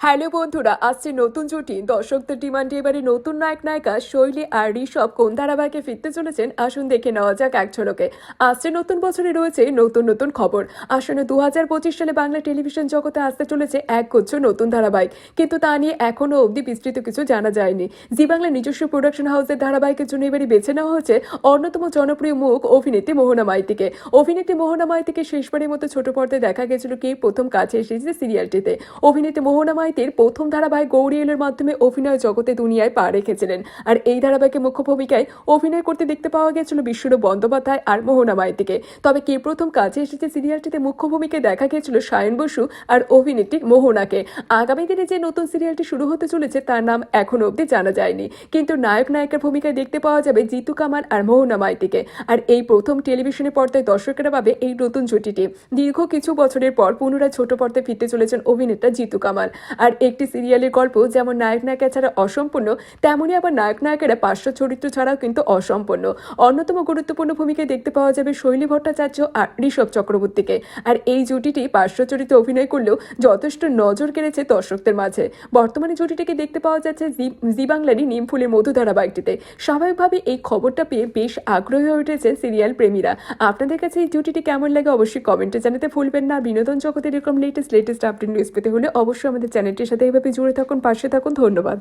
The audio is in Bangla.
হ্যালো বন্ধুরা, আসছে নতুন জুটি। দর্শকদের ডিমান্ডে এবারে নতুন নায়ক নায়িকা শৈলী আর ঋষভ কোন ধারাবাহিকে ফিরতে চলেছেন, আসুন দেখে নেওয়া যাক এক ঝলকে। আসছে নতুন বছরে রয়েছে নতুন নতুন খবর। আসলে 2025 সালে বাংলা টেলিভিশন জগতে আসতে চলেছে একগুচ্ছ নতুন ধারাবাহিক, কিন্তু তা নিয়ে এখনো অবধি বিস্তৃত কিছু জানা যায়নি। জি বাংলা নিজস্ব প্রোডাকশন হাউসের ধারাবাহিকের জন্য এবারে বেছে নেওয়া হয়েছে অন্যতম জনপ্রিয় মুখ অভিনেত্রী মোহনা মাইতিকে। অভিনেত্রী মোহনা মাইতিকে শেষবারের মতো ছোট পর্দায় দেখা গেছিল কি প্রথম কাছে এসেছে সিরিয়ালটিতে। অভিনেত্রী মোহনা মাইতির প্রথম ধারাবাহিক গৌরিয়েলের মাধ্যমে অভিনয় জগতে দুনিয়ায় পা রেখেছিলেন। আর এই ধারাবাহিকে মুখ্য ভূমিকায় অভিনয় করতে দেখতে পাওয়া গেছিল বিশ্বরূপ বন্দ্যোপাধ্যায় আর মোহনা মাইতিকে। তবে কে প্রথম কাছে এসেছে সিরিয়ালটিতে মুখ্য ভূমিকায় দেখা গেছিল সায়ন বসু আর অভিনেত্রী মোহনাকে। আগামী দিনে যে নতুন সিরিয়ালটি শুরু হতে চলেছে তার নাম এখনো অবধি জানা যায়নি, কিন্তু নায়ক নায়িকার ভূমিকায় দেখতে পাওয়া যাবে জিতু কামাল আর মোহনা মাইতিকে। আর এই প্রথম টেলিভিশনের পর্দায় দর্শকেরা পাবে এই নতুন জুটিটি। দীর্ঘ কিছু বছরের পর পুনরায় ছোট পর্দায় ফিরতে চলেছেন অভিনেতা জিতু কামাল। আর একটি সিরিয়ালের গল্প যেমন নায়ক নায়িকা ছাড়া অসম্পূর্ণ, তেমনই আবার নায়ক নায়িকারা পার্শ্ব চরিত্র ছাড়াও কিন্তু অসম্পূর্ণ। অন্যতম গুরুত্বপূর্ণ ভূমিকায় দেখতে পাওয়া যাবে শৈলী ভট্টাচার্য আর ঋষভ চক্রবর্তীকে। আর এই জুটিটি পার্শ্ব চরিত্রে অভিনয় করলেও যথেষ্ট নজর কেড়েছে দর্শকদের মাঝে। বর্তমানে জুটিটিকে দেখতে পাওয়া যাচ্ছে জি বাংলারই নিমফুলের মধু ধারাবাহিকটিতে। স্বাভাবিকভাবে এই খবরটা পেয়ে বেশ আগ্রহী হয়ে উঠেছে সিরিয়াল প্রেমীরা। আপনাদের কাছে এই জুটিটি কেমন লাগে অবশ্যই কমেন্টে জানাতে ভুলবেন না। বিনোদন জগতের এরকম লেটেস্ট আপডেট নিউজ পেতে হলে অবশ্যই আমাদের চ্যানেলটির সাথে এভাবে জুড়ে থাকুন, পাশে থাকুন। ধন্যবাদ।